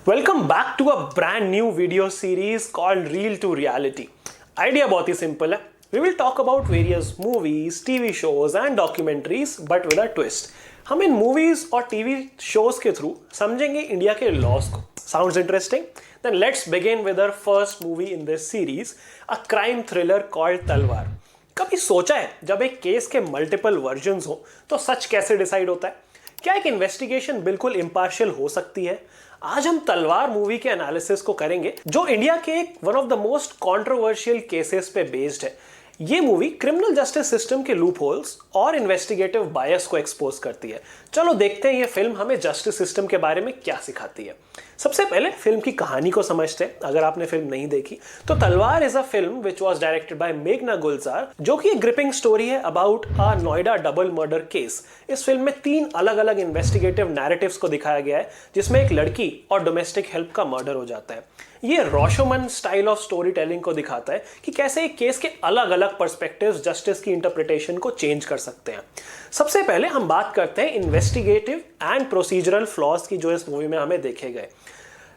Welcome back to a brand new video series called Real to Reality. Idea बहुत ही simple है. We will talk about various movies, TV shows and documentaries but with a twist. हम इन movies और TV shows के through समझेंगे India के laws को. Sounds interesting? Then let's begin with our first movie in this series, a crime thriller called तलवार. कभी सोचा है जब एक केस के मल्टीपल वर्जन्स हो तो सच कैसे डिसाइड होता है? क्या एक इन्वेस्टिगेशन बिल्कुल इम्पार्शियल हो सकती है? आज हम तलवार मूवी के एनालिसिस को करेंगे जो इंडिया के एक one of the most controversial cases पे बेस्ड है. ये मूवी क्रिमिनल जस्टिस सिस्टम के लूप होल्स और इन्वेस्टिगेटिव बायस को एक्सपोज करती है. चलो देखते हैं ये फिल्म हमें जस्टिस सिस्टम के बारे में क्या सिखाती है. सबसे पहले फिल्म की कहानी को समझते हैं. अगर आपने फिल्म नहीं देखी तो तलवार is a film which was directed by मेघना गुलजार, जो कि एक ग्रिपिंग स्टोरी है about a Noida double murder case. इस फिल्म में 3 अलग अलग इन्वेस्टिगेटिव नैरेटिव्स को दिखाया गया है जिसमें एक लड़की और डोमेस्टिक हेल्प का मर्डर हो जाता है. ये रोशोमन स्टाइल ऑफ स्टोरी टेलिंग को दिखाता है कि कैसे एक केस के अलग अलग पर्सपेक्टिव्स जस्टिस की इंटरप्रिटेशन को चेंज कर सकते हैं. सबसे पहले हम बात करते हैं इन्वेस्टिगेटिव एंड प्रोसीजरल फ्लॉज की जो इस मूवी में हमें देखे गए.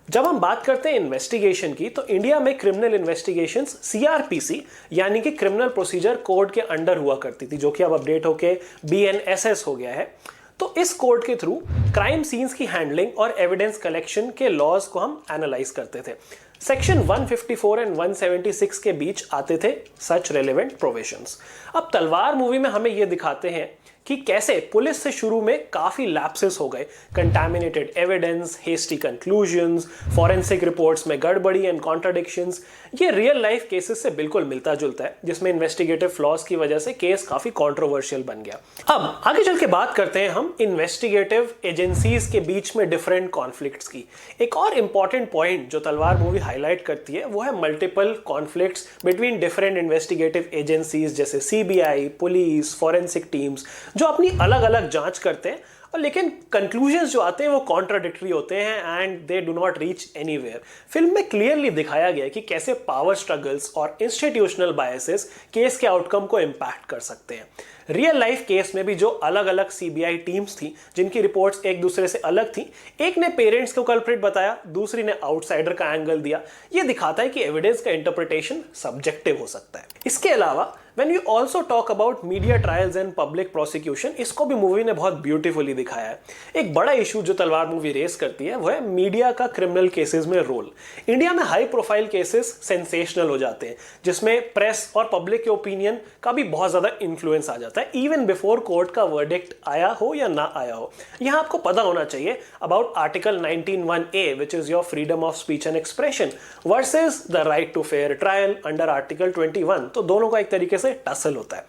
जब हम बात करते हैं इन्वेस्टिगेशन की तो इंडिया में क्रिमिनल इन्वेस्टिगेशंस सीआरपीसी यानी कि क्रिमिनल प्रोसीजर कोड के अंडर हुआ करती थी, जो कि अब अपडेट होके बीएनएसएस हो गया है. तो इस कोड के थ्रू क्राइम सीन्स की हैंडलिंग और एविडेंस कलेक्शन के लॉज को हम एनालाइज करते थे. सेक्शन 154 एंड 176 के बीच आते थे सच रेलेवेंट प्रोविजंस. अब तलवार मूवी में हमें यह दिखाते हैं कि कैसे पुलिस से शुरू में काफी लैप्सेस हो गए. Contaminated evidence, hasty conclusions, forensic reports में गड़बड़ी एंड कॉन्ट्राडिक्शंस. ये रियल लाइफ केसेस से बिल्कुल मिलता जुलता है जिसमें इन्वेस्टिगेटिव फ्लॉज की वजह से केस काफी कंट्रोवर्शियल बन गया. अब आगे चल के बात करते हैं हम इन्वेस्टिगेटिव एजेंसीज के बीच में डिफरेंट कॉन्फ्लिक्ट्स की. एक और इंपॉर्टेंट पॉइंट जो तलवार मूवी हाईलाइट करती है वो है multiple conflicts between different investigative agencies जैसे सीबीआई, पुलिस, फॉरेंसिक टीम्स, जो अपनी अलग अलग जांच करते हैं और लेकिन कंक्लूजन्स जो आते हैं वो कॉन्ट्राडिक्टरी होते हैं and they do not reach anywhere. Film में क्लियरली दिखाया गया कि कैसे पावर स्ट्रगल्स और इंस्टीट्यूशनल बायसेस केस के आउटकम को इम्पैक्ट कर सकते हैं. रियल लाइफ केस में भी जो अलग अलग सीबीआई टीम्स थी जिनकी रिपोर्ट्स एक दूसरे से अलग थी, एक ने पेरेंट्स को कल्प्रिट बताया, दूसरी ने आउटसाइडर का एंगल दिया. ये दिखाता है कि एविडेंस का इंटरप्रिटेशन सब्जेक्टिव हो सकता है. इसके अलावा when you also talk about media trials and public prosecution, इसको भी मूवी ने बहुत ब्यूटीफुली दिखाया है. एक बड़ा इशू जो तलवार मूवी रेस करती है वो है मीडिया का क्रिमिनल केसेस में रोल. इंडिया में हाई प्रोफाइल केसेस सेंसेशनल हो जाते हैं जिसमें प्रेस और पब्लिक के ओपिनियन का भी बहुत ज्यादा इन्फ्लुएंस आ जाता है इवन बिफोर कोर्ट का वर्डिक्ट आया हो या ना आया हो. यहाँ आपको पता होना चाहिए about article 19(1)(a which is your freedom of speech and expression versus the right to fair trial under article 21. तो दोनों का एक तरीके से टसल होता है.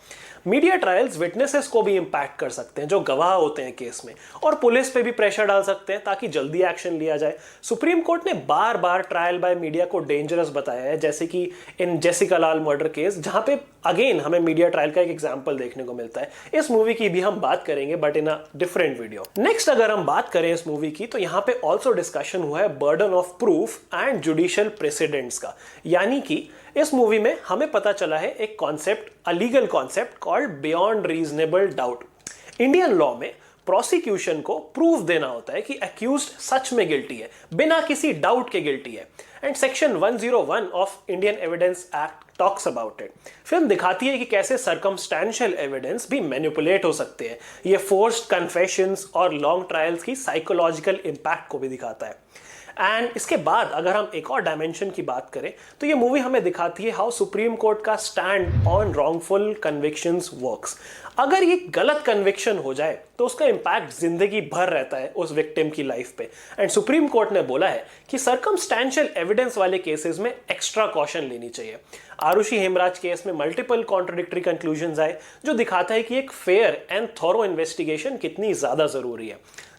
मीडिया ट्रायल्स विटनेसेस को भी इंपैक्ट कर सकते हैं जो गवाह होते हैं केस में, और पुलिस पे भी प्रेशर डाल सकते हैं ताकि जल्दी एक्शन लिया जाए. सुप्रीम कोर्ट ने बार बार ट्रायल बाय मीडिया को डेंजरस बताया है, जैसे कि इन जेसिका लाल मर्डर केस, जहां पे अगेन हमें मीडिया ट्रायल का एक एग्जांपल देखने को मिलता है. इस मूवी की भी हम बात करेंगे but in a different video. Next अगर हम बात करें इस मूवी की तो यहाँ पे ऑल्सो डिस्कशन हुआ है burden of proof and judicial precedents का. यानी कि इस मूवी में हमें पता चला है एक concept, a legal concept called beyond reasonable doubt. Indian law में प्रोसिक्यूशन को प्रूफ देना होता है कि अक्यूज्ड सच में गिल्टी है, बिना किसी डाउट के गिल्टी है. And section 101 of Indian evidence act talks about it. Film दिखाती है कि कैसे सर्कमस्टेंशियल एविडेंस भी मैनिपुलेट हो सकते हैं. ये फोर्स्ड कन्फेशंस और लॉन्ग ट्रायल्स की साइकोलॉजिकल इंपैक्ट को भी दिखाता है. एंड इसके बाद अगर हम एक और डायमेंशन की बात करें तो ये मूवी हमें दिखाती है हाउ सुप्रीम कोर्ट का stand on wrongful convictions works. अगर ये गलत कन्विक्शन हो जाए तो उसका इंपैक्ट जिंदगी भर रहता है उस विक्टिम की लाइफ पे. एंड सुप्रीम कोर्ट ने बोला है कि सर्कमस्टेंशियल एविडेंस वाले केसेस में एक्स्ट्रा कॉशन लेनी चाहिए. आरुषि हेमराज केस में मल्टीपल कॉन्ट्राडिक्टरी कंक्लूजन्स आए जो दिखाता है कि एक फेयर एंड थॉरो इन्वेस्टिगेशन कितनी ज्यादा जरूरी है.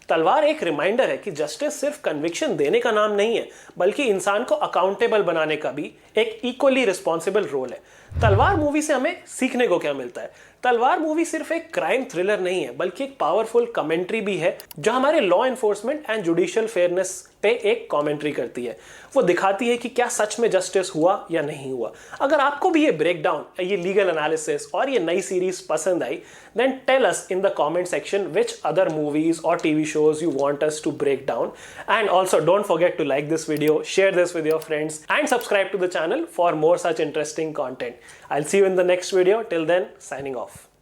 तलवार एक रिमाइंडर है कि जस्टिस सिर्फ कन्विक्शन देने का नाम नहीं है बल्कि इंसान को अकाउंटेबल बनाने का भी एक इक्वली रिस्पॉन्सिबल रोल है. तलवार मूवी से हमें सीखने को क्या मिलता है? तलवार मूवी सिर्फ एक क्राइम थ्रिलर नहीं है बल्कि एक पावरफुल कमेंट्री भी है जो हमारे law enforcement and judicial fairness पे एक कमेंट्री करती है। वो दिखाती है कि क्या सच में जस्टिस हुआ या नहीं हुआ। अगर आपको भी ये ब्रेकडाउन, ये लीगल एनालिसिस और ये नई सीरीज पसंद आई, then tell us in the comment section which other movies or TV shows you want us to break down. And also don't forget to like this video, share this with your friends and subscribe to the channel for more such interesting content. I'll see you in the next video. Till then, signing off.